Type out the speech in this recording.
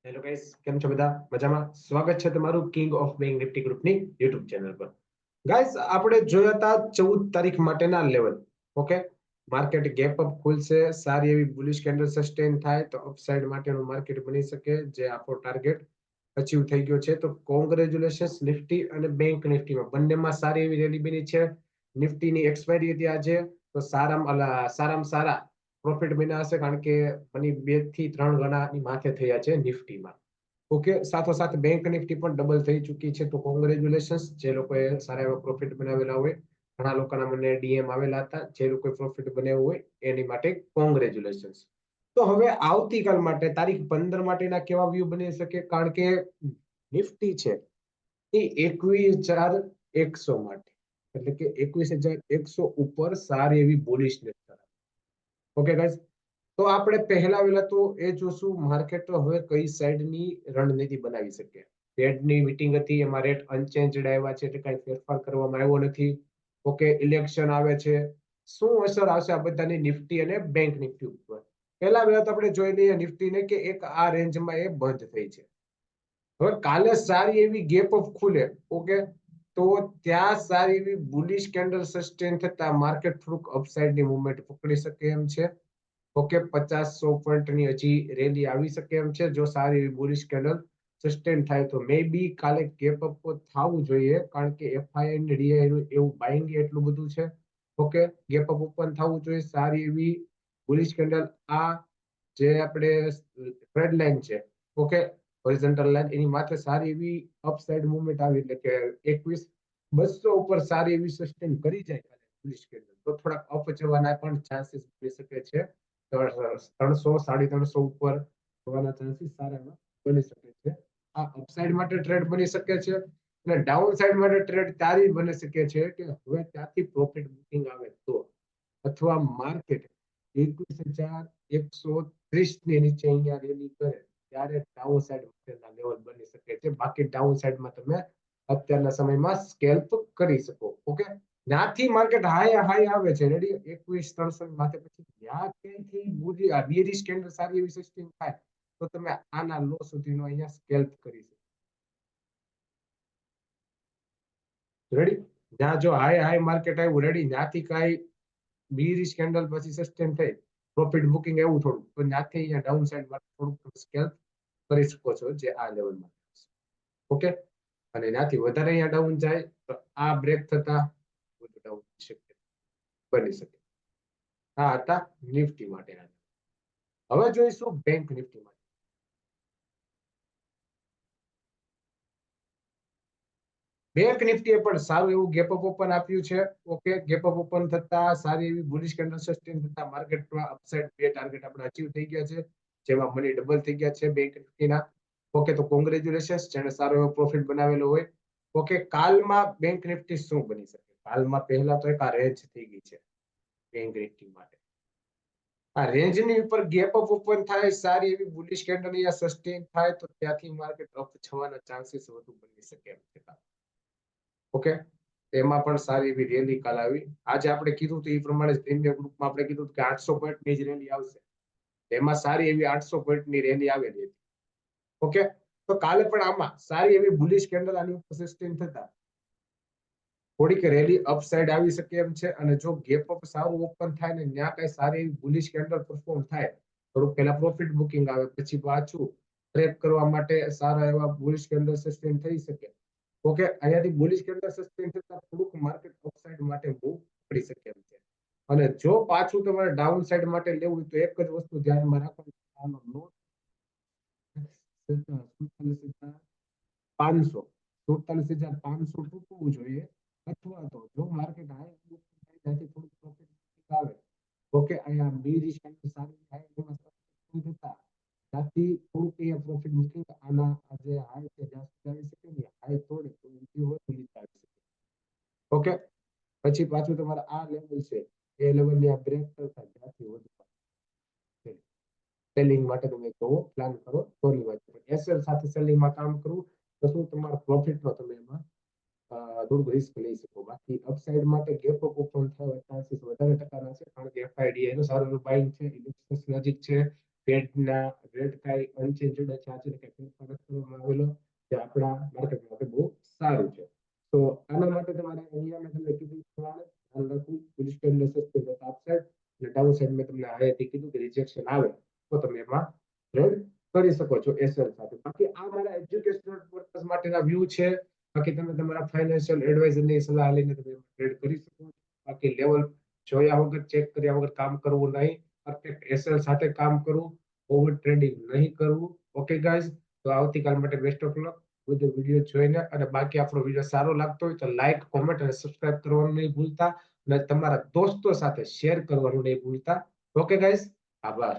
Hello guys, કેમ છો બધા? મજામાં? સ્વાગત છે તમારું કિંગ ઓફ બેંક નિફ્ટી ગ્રુપની યુટ્યુબ ચેનલ પર. ગાઈસ, આપણે જોયા હતા 14 તારીખ માટેના level. Okay, market gap up ખુલશે, સારી એવી બુલિશ કેન્ડલ સસ્ટેન થાય તો અપસાઇડ માટેનું માર્કેટ બની શકે, જે આપણો ટાર્ગેટ અચીવ થઈ ગયો છે. તો કોંગ્રેચ્યુલેશન્સ નિફ્ટી અને બેંક નિફ્ટીમાં બંનેમાં સારી એવી રેલી બની છે. નિફ્ટીની એક્સપાયરી હતી આજે, તો સારામાં સારા પ્રોફિટ બન્યા હશે, કારણ કે મની 2 થી 3 ગણાની માથે થયા છે નિફ્ટીમાં. ઓકે, સાથોસાથ બેંક નિફ્ટી પણ ડબલ થઈ ચૂકી છે. તો કોંગ્રેચ્યુલેશન્સ જે લોકોએ સારા એવા પ્રોફિટ બનાવેલા હોય. ઘણા લોકોના મને ડીએમ આવેલા હતા, જે લોકોએ પ્રોફિટ બનાવ્યું હોય એની માટે કોંગ્રેચ્યુલેશન્સ. તો હવે આવતીકાલ માટે તારીખ 15 માટેના કેવા વ્યૂ બની શકે? કારણ કે નિફ્ટી છે એ 21,100 માટે, એટલે કે 21,100 ઉપર સારી એવી બુલિશનેસ ધરાવે. ઓકે ગાઈસ, તો આપણે પહેલા વેલા તો એ જોશું માર્કેટ હવે કઈ સાઈડની રણનીતિ બનાવી શકે. ફેડની મીટિંગ હતી, એમાં રેટ અનચેન્જડ આવ્યા છે, એટલે કઈ ફેરફાર કરવામાં આવ્યો નથી. ઓકે, ઇલેક્શન આવે છે, શું અસર આવશે આ બધાની નિફ્ટી અને બેંક નિફ્ટી ઉપર? પહેલા વેલા તો આપણે જોઈ લઈએ નિફ્ટીને કે એક આ રેન્જમાં એ બંધ થઈ છે. હવે કાલે સારી એવી ગેપ અપ ખુલે, ઓકે, તો ત્યાં સારી એવી બુલિશ કેન્ડલ સસ્ટેન થતા માર્કેટ થોડુંક અપસાઇડની મૂવમેન્ટ પકડી શકે એમ છે. ઓકે, 50-100 પોઈન્ટની હજી રેલી આવી શકે એમ છે જો સારી એવી બુલિશ કેન્ડલ સસ્ટેન થાય તો. મે બી કાલે ગેપ અપ થવું જોઈએ, કારણ કે એફઆઈ અને ડીઆઈ નું એવું બાઇંગ એટલું બધું છે. ઓકે, ગેપ અપ ઓપન થવું જોઈએ, સારી એવી બુલિશ કેન્ડલ આ જે આપણે ટ્રેડ લાઈન છે, ઓકે, હોરિઝોન્ટલ લાઈન, એની માથે સારી એવી અપસાઇડ મૂવમેન્ટ આવી, એટલે કે 21,200 ઉપર સારી એવી સસ્ટેન કરી જાય બુલિશ કેન્ડલ, તો થોડાક અપ જવાના પણ ચાન્સીસ બની શકે છે. 300-350 ઉપર થવાના ચાન્સીસ સારા એવા બની શકે છે. આ અપસાઇડ માટે ટ્રેડ બની શકે છે, અને ડાઉન સાઇડ માટે ટ્રેડ તારી બની શકે છે કે હવે ત્યાંથી પ્રોફિટ બુકિંગ આવે તો, અથવા માર્કેટ 21,130 ની નીચે અહીંયા રેલી કરે ત્યારે ડાઉન સાઇડ માટેના લેવલ બની શકે છે. બાકી ડાઉન સાઇડમાં તમે અત્યારના સમયમાં સ્કેલ્પ કરી શકો. ઓકે, ત્યાંથી માર્કેટ હાઈ આવે છે, રેડી, 21,300 માથે, પછી ત્યાં ક્યાંથી બેરિશ કેન્ડલ સારી એવી સસ્ટેન થાય તો તમે આના લો સુધીનો અહીંયા સ્કેલ્પ કરી શકો. રેડી, જ્યાં જો હાઈ માર્કેટ આવ્યું, રેડી, ત્યાંથી કઈ બેરિશ કેન્ડલ પછી સસ્ટેન થઈ પ્રોફિટ બુકિંગ એવું થોડું, તો ત્યાંથી અહીંયા ડાઉન સાઇડ માં થોડુંક સ્કેલ્પ કરી શકો છો, જે આ લેવલમાં. ઓકે, અને ત્યાંથી વધારે અહીંયા ડાઉન જાય તો આ બ્રેક થતા ડાઉન બની શકે. આ હતા નિફ્ટી માટેના. હવે જોઈશું બેંક નિફ્ટી માટે. બેંક નિફ્ટીએ પણ સારું એવું ગેપ અપ ઓપન આપ્યું છે. ઓકે, ગેપ અપ ઓપન થતા સારી એવી બુલિશ કેન્ડલ સસ્ટેન થતા માર્કેટમાં અપસાઇડ બે ટાર્ગેટ આપણે અચીવ થઈ ગયા છે, જેમાં મની ડબલ થઈ ગયા છે બેંક નિફ્ટીના. ઓકે, તો કોંગ્રેચ્યુલેશન્સ જેને સારો એવો પ્રોફિટ બનાવેલો હોય. ઓકે, કાલમાં બેંક નિફ્ટી શું બની શકે? કાલમાં પહેલા તો એક આ રેન્જ થઈ ગઈ છે બેંક નિફ્ટી માટે. આ રેન્જની ઉપર ગેપ અપ ઓપન થાય, સારી એવી બુલિશ કેન્ડલ અહીંયા સસ્ટેન થાય તો ત્યાંથી માર્કેટ અપ થવાના ચાન્સીસ વધુ બની શકે એમ છે. ઓકે, એમાં પણ સારી એવી રેલી કાલ આવી. આજે આપણે કીધું તો એ પ્રમાણે પ્રીમિયમ ગ્રુપમાં આપણે કીધું કે 800 પોઈન્ટની જ રેલી આવશે, એમાં સારી એવી 800 પોઈન્ટની રેલી આવેલી હતી. ઓકે, તો કાલે પણ આમાં સારી એવી બુલિશ કેન્ડલ આની ઉપર સસ્ટેન થતા થોડીક રેલી અપસાઇડ આવી શકે એમ છે. અને જો ગેપ અપ સારું ઓપન થાય ને ત્યાં કઈ સારી એવી બુલિશ કેન્ડલ પરફોર્મ થાય, થોડુંક પહેલા પ્રોફિટ બુકિંગ આવે, પછી પાછું ટ્રેક કરવા માટે સારા એવા બુલિશ કેન્ડલ સસ્ટેન થઈ શકે. ઓકે, અહીંયાથી બુલિશ કેન્ડલ સસ્ટેન થતા થોડુંક માર્કેટ અપસાઇડ માટે મૂવ પડી શકે એમ છે. અને જો પાછું તમારે ડાઉન સાઇડ માટે લેવું તો એક જ વસ્તુ ધ્યાનમાં રાખવાની, આનો લો 47,500 તૂટવું જોઈએ, અથવા તો જો માર્કેટ હાઈ ત્યાંથી થોડું પ્રોફિટ આવે. ઓકે, અહીંયા બેરિશ કેન્ડલ સારી થાય એમાં થતા ત્યાંથી થોડુંક અહીંયા પ્રોફિટ બુકિંગ આના આજે હાઈ છે જ્યાં સુધી આવી શકે ને, હાઈ તોડે તો ઊંચી હોય તો નીચે આવી શકે. ઓકે, પછી પાછું તમારે આ લેવલ છે એ લેવલની આ બ્રેક કરતા ત્યાંથી વધુ સેલિંગ માટે તમે જોવો, પ્લાન કરો તોની વાત છે. એસએલ સાથે સેલિંગમાં કામ કરવું તો શું તમારા પ્રોફિટનો તમે એમાં થોડુંક રિસ્ક લઈ શકો. બાકી અપસાઇડ માટે ગેપ અપ ઓપન થવા ચાન્સીસ વધારે ટકાના છે, કારણ કે એફઆઈડીઆઈ નું સારું બાઇંગ છે, ઇલેક્શન નજીક છે, પેડના રેટ કાંઈ અનચેન્જ છે આ છે કે ફેરફાર કરવામાં આવેલો જે આપણા માર્કેટ માટે બહુ સારું છે. તો આના માટે તમારે અહીંયા મેં તમને કીધું પ્રમાણે ધ્યાન રાખવું પુલ સ્ટોપ મેસેજ આપશે અને ડાઉન સાઈડ મેં તમને અહીંયાથી કીધું કે રિજેક્શન આવે તો તમે એમાં ટ્રેડ કરી શકો છો એસએલ સાથે. બાકી આ મારા એજ્યુકેશનલ પર્પઝ માટેના વ્યૂ છે. બાકી તમે તમારા ફાઇનાન્શિયલ એડવાઇઝરની સલાહ લઈને તમે ટ્રેડ કરી શકો છો. બાકી લેવલ જોયા વગર ચેક કર્યા વગર કામ કરવું નહીં. પરફેક્ટ એસએલ સાથે કામ કરવું, ઓવર ટ્રેડિંગ નહીં કરવું. ઓકે ગાઈઝ, તો આવતીકાલ માટે બેસ્ટ ઓફ લક. બધો વિડીયો જોઈને અને બાકી આપણો વિડીયો સારો લાગતો હોય તો લાઈક, કોમેન્ટ અને સબસ્ક્રાઇબ કરવાનું નહીં ભૂલતા અને તમારા દોસ્તો સાથે શેર કરવાનું નહીં ભૂલતા. ઓકે ગાઈઝ, આભાર.